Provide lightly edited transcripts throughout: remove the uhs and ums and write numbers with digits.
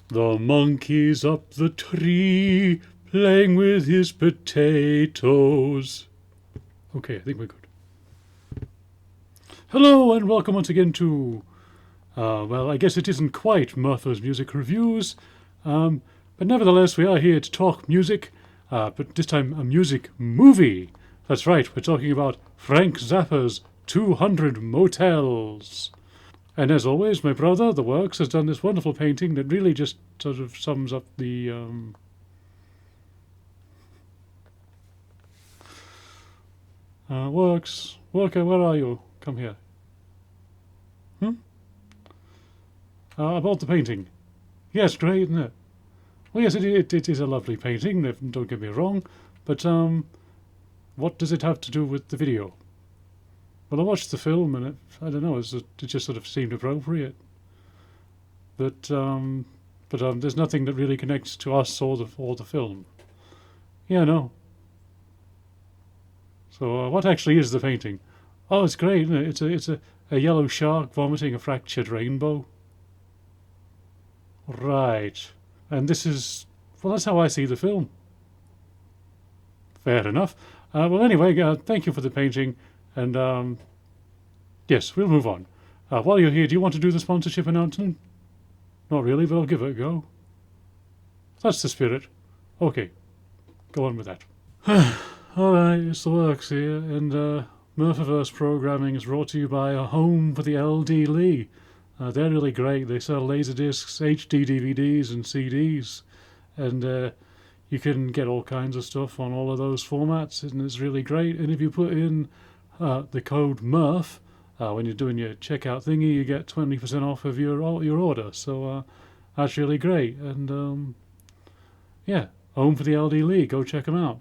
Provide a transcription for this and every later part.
The monkey's up the tree, playing with his potatoes. Okay, I think we're good. Hello, and welcome once again to, well, I guess it isn't quite Murfer's Music Reviews, but nevertheless, we are here to talk music, but this time a music movie. That's right, we're talking about Frank Zappa's 200 Motels. And as always, my brother, The Works, has done this wonderful painting that really just sort of sums up the Works. Worker, where are you? Come here. About the painting. Yes, great, isn't it? Well, yes, it is a lovely painting, don't get me wrong, but what does it have to do with the video? Well, I watched the film and I don't know, it just sort of seemed appropriate. But there's nothing that really connects to us or the film. Yeah, no. So what actually is the painting? Oh, it's great, isn't it? It's a yellow shark vomiting a fractured rainbow. Right. And this is, well, that's how I see the film. Fair enough. Well, anyway, thank you for the painting. And, yes, we'll move on. While you're here, do you want to do the sponsorship announcement? Not really, but I'll give it a go. That's the spirit. Okay, go on with that. Alright, it's The Works here, and Murferverse programming is brought to you by a Home for the LD Lee. They're really great. They sell Laserdiscs, HD DVDs, and CDs. And you can get all kinds of stuff on all of those formats, and it's really great. And if you put in the code MURF, when you're doing your checkout thingy, you get 20% off of your order. So that's really great. And yeah, Home for the LD Lee. Go check them out.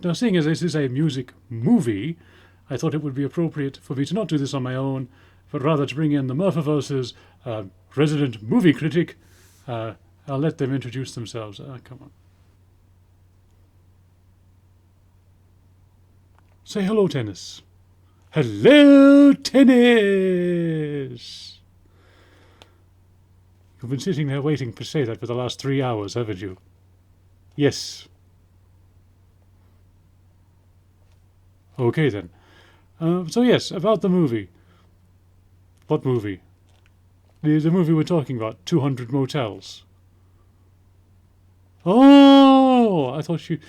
Now, seeing as this is a music movie, I thought it would be appropriate for me to not do this on my own, but rather to bring in the Murferverse's resident movie critic. I'll let them introduce themselves. Come on. Say hello, Tennis. Hello, Tennis! You've been sitting there waiting to say that for the last 3 hours, haven't you? Yes. Okay, then. So yes, about the movie. What movie? The movie we're talking about, 200 Motels. Oh, I thought we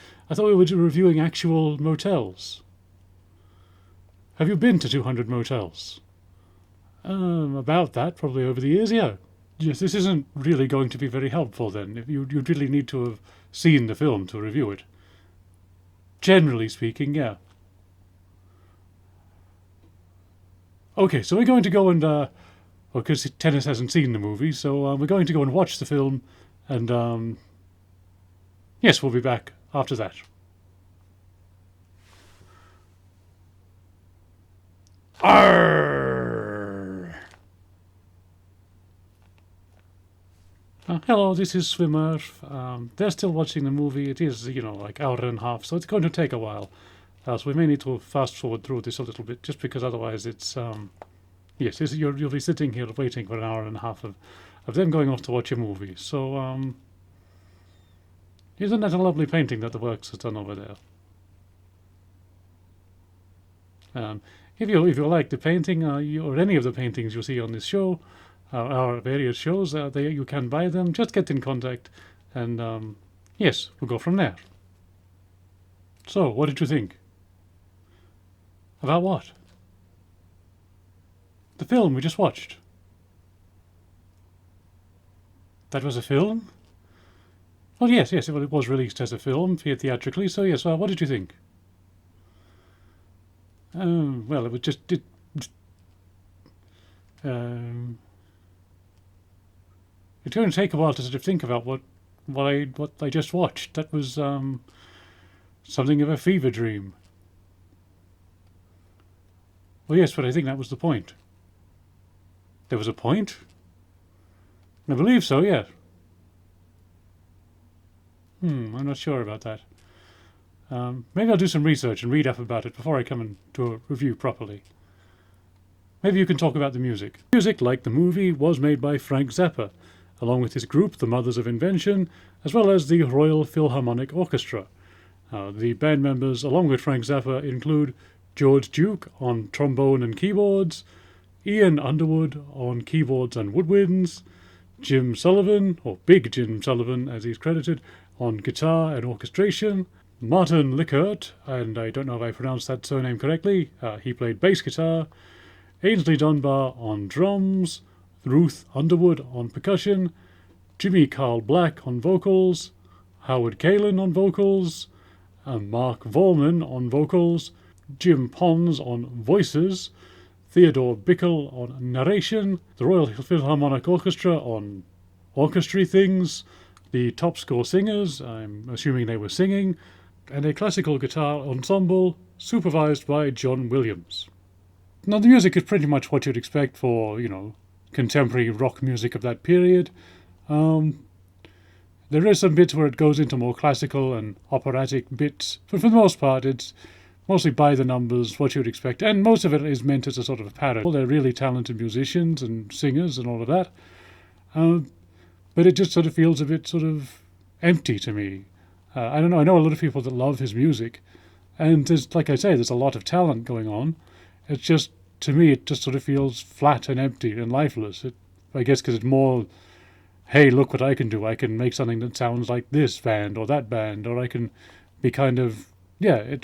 were reviewing actual motels. Have you been to 200 Motels? About that, probably over the years, yeah. Yes, this isn't really going to be very helpful then. You'd really need to have seen the film to review it. Generally speaking, yeah. Okay, so we're going to go and, well, because Tennis hasn't seen the movie, so we're going to go and watch the film, and, yes, we'll be back after that. Arrgh! Hello, this is Swimmer. They're still watching the movie. It is, like hour and a half, so it's going to take a while. So we may need to fast forward through this a little bit, just because otherwise it's, yes, you'll be sitting here waiting for an hour and a half of them going off to watch a movie. So, isn't that a lovely painting that The Works has done over there? If you like the painting, or any of the paintings you see on this show, our various shows, you can buy them. Just get in contact, and yes, we'll go from there. So, what did you think? About what? The film we just watched. That was a film? Well, yes, it was released as a film, theatrically, so yes, what did you think? Well, it was just... it's going to take a while to sort of think about what I just watched. That was something of a fever dream. Well, yes, but I think that was the point. There was a point? I believe so, yes. I'm not sure about that. Maybe I'll do some research and read up about it before I come and do a review properly. maybe you can talk about the music. Music, like the movie, was made by Frank Zappa, along with his group, the Mothers of Invention, as well as the Royal Philharmonic Orchestra. The band members, along with Frank Zappa, include George Duke on trombone and keyboards, Ian Underwood on keyboards and woodwinds, Jim Sullivan, or Big Jim Sullivan as he's credited, on guitar and orchestration, Martin Lickert, and I don't know if I pronounced that surname correctly, he played bass guitar, Ainsley Dunbar on drums, Ruth Underwood on percussion, Jimmy Carl Black on vocals, Howard Kalin on vocals, Mark Vorman on vocals, Jim Pons on voices, Theodore Bickel on narration, the Royal Philharmonic Orchestra on orchestry things, the top score singers, I'm assuming they were singing, and a classical guitar ensemble supervised by John Williams. Now, the music is pretty much what you'd expect for, contemporary rock music of that period. There is some bits where it goes into more classical and operatic bits, but for the most part it's mostly by the numbers, what you'd expect, and most of it is meant as a sort of a parody. They're really talented musicians and singers and all of that, but it just sort of feels a bit sort of empty to me. I don't know, I know a lot of people that love his music, and there's, like I say, there's a lot of talent going on. It's just, to me, it just sort of feels flat and empty and lifeless. I guess because it's more, hey, look what I can do. I can make something that sounds like this band or that band, or I can be kind of, it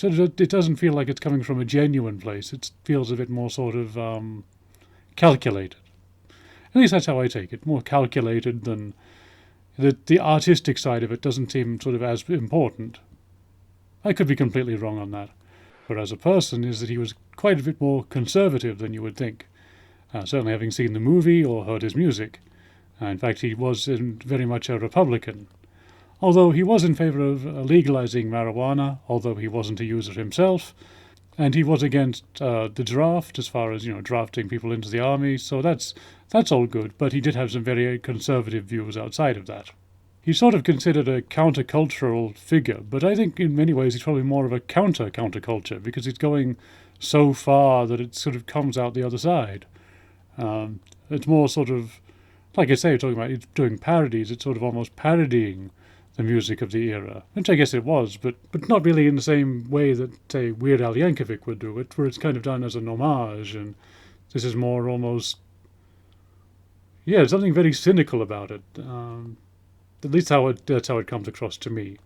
doesn't feel like it's coming from a genuine place. It feels a bit more sort of calculated. At least that's how I take it. More calculated than the artistic side of it doesn't seem sort of as important. I could be completely wrong on that. But as a person is that he was quite a bit more conservative than you would think. Certainly having seen the movie or heard his music. In fact, he was very much a Republican. Although he was in favor of legalizing marijuana, although he wasn't a user himself. And he was against the draft, as far as, drafting people into the army. So that's all good, but he did have some very conservative views outside of that. He's sort of considered a countercultural figure, but I think in many ways he's probably more of a counterculture, because he's going so far that it sort of comes out the other side. It's more sort of, like I say, he's doing parodies, it's sort of almost parodying the music of the era, which I guess it was, but not really in the same way that, say, Weird Al Yankovic would do it, where it's kind of done as an homage, and this is more almost, something very cynical about it. At least that's how it comes across to me.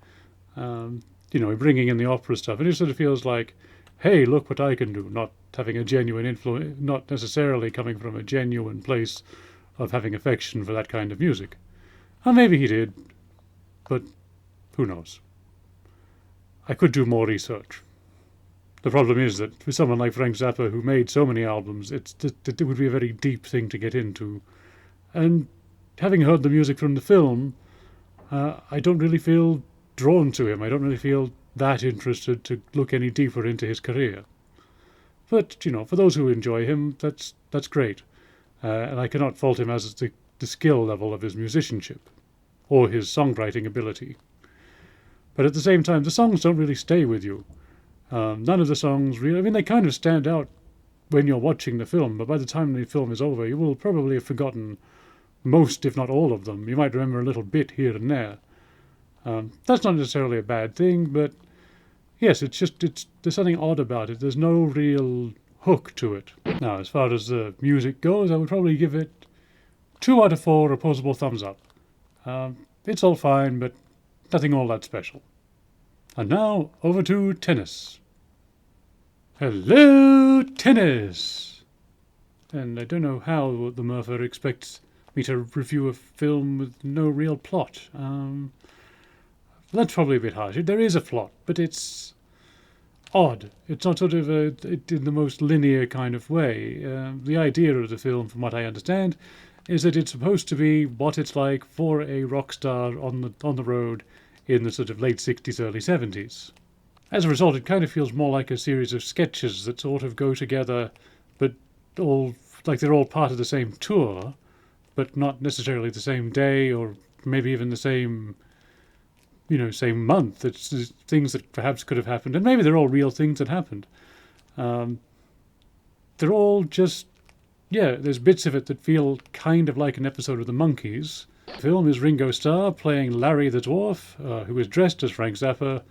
Bringing in the opera stuff, and it sort of feels like, hey, look what I can do, not having a genuine influence, not necessarily coming from a genuine place of having affection for that kind of music. Or maybe he did, but who knows? I could do more research. The problem is that with someone like Frank Zappa, who made so many albums, it would be a very deep thing to get into. And having heard the music from the film, I don't really feel drawn to him. I don't really feel that interested to look any deeper into his career. But, for those who enjoy him, that's great. And I cannot fault him as the skill level of his musicianship or his songwriting ability. But at the same time, the songs don't really stay with you. None of the songs really, they kind of stand out when you're watching the film, but by the time the film is over, you will probably have forgotten most, if not all of them. You might remember a little bit here and there. That's not necessarily a bad thing, but yes, there's something odd about it. There's no real hook to it. Now, as far as the music goes, I would probably give it 2 out of 4 opposable thumbs up. It's all fine, but nothing all that special. And now, over to tennis. Hello, tennis! And I don't know how the Murfer expects me to review a film with no real plot. That's probably a bit harsh. There is a plot, but it's odd. It's not sort of in the most linear kind of way. The idea of the film, from what I understand, is that it's supposed to be what it's like for a rock star on the road in the sort of late 60s, early 70s. As a result, it kind of feels more like a series of sketches that sort of go together, but they're all part of the same tour, but not necessarily the same day or maybe even the same month. It's things that perhaps could have happened, and maybe they're all real things that happened. They're all just yeah, there's bits of it that feel kind of like an episode of The Monkees. The film is Ringo Starr playing Larry the Dwarf, who is dressed as Frank Zappa,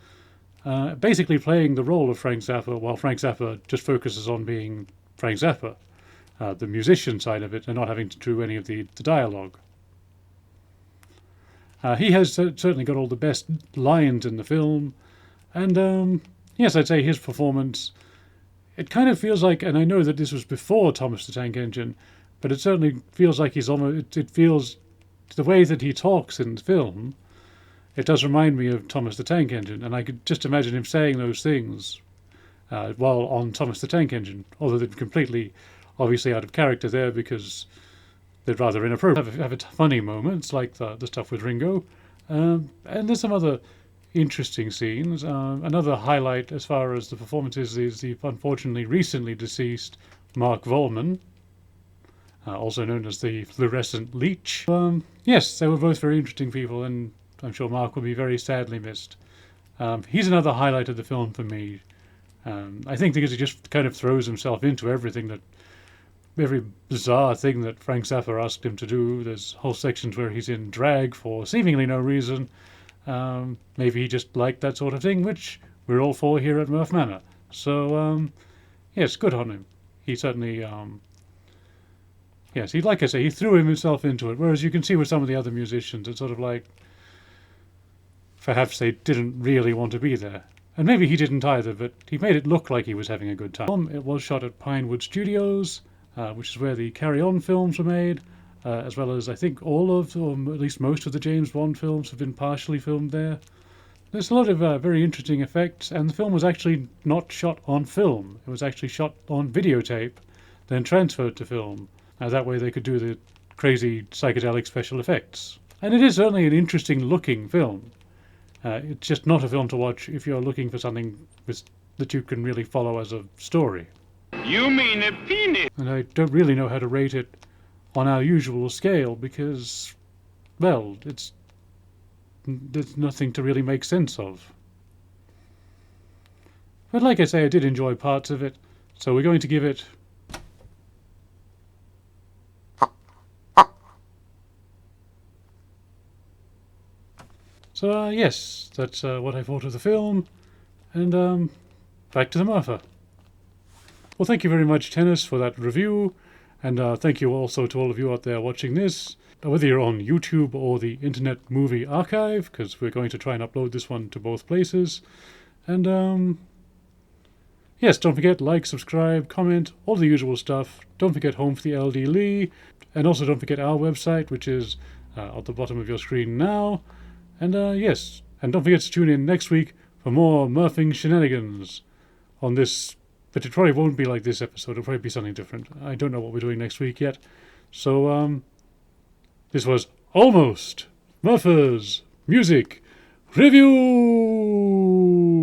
basically playing the role of Frank Zappa, while Frank Zappa just focuses on being Frank Zappa, the musician side of it, and not having to do any of the dialogue. He has certainly got all the best lines in the film, and yes, I'd say his performance, it kind of feels like, and I know that this was before Thomas the Tank Engine, but it certainly feels like he's almost, it feels, the way that he talks in the film, it does remind me of Thomas the Tank Engine, and I could just imagine him saying those things while on Thomas the Tank Engine, although they're completely, obviously out of character there because they're rather inappropriate. Have funny moments like the stuff with Ringo, and there's some other interesting scenes. Another highlight as far as the performances is the unfortunately recently deceased Mark Volman, also known as the fluorescent leech. Yes, they were both very interesting people, and I'm sure Mark will be very sadly missed. He's another highlight of the film for me. I think because he just kind of throws himself into everything, every bizarre thing that Frank Zappa asked him to do. There's whole sections where he's in drag for seemingly no reason. Maybe he just liked that sort of thing, which we're all for here at Murph Manor. So, yes, good on him. He certainly, yes, like I say, he threw himself into it. Whereas you can see with some of the other musicians, it's sort of like, perhaps they didn't really want to be there. And maybe he didn't either, but he made it look like he was having a good time. It was shot at Pinewood Studios, which is where the Carry On films were made, as well as I think all of, or at least most of the James Bond films have been partially filmed there. There's a lot of very interesting effects, and the film was actually not shot on film. It was actually shot on videotape, then transferred to film. That way they could do the crazy psychedelic special effects. And it is certainly an interesting looking film. It's just not a film to watch if you're looking for something that you can really follow as a story. You mean a penis? And I don't really know how to rate it on our usual scale because, well, there's nothing to really make sense of. But like I say, I did enjoy parts of it, so we're going to give it... So, yes, that's what I thought of the film, and back to the Murfer. Well, thank you very much, Tennis, for that review, and thank you also to all of you out there watching this, whether you're on YouTube or the Internet Movie Archive, because we're going to try and upload this one to both places. And, yes, don't forget, like, subscribe, comment, all the usual stuff. Don't forget Home for the LD Lee, and also don't forget our website, which is at the bottom of your screen now. And, yes, and don't forget to tune in next week for more Murphing shenanigans on this. But it probably won't be like this episode. It'll probably be something different. I don't know what we're doing next week yet. So, this was Almost Murpher's Music Review!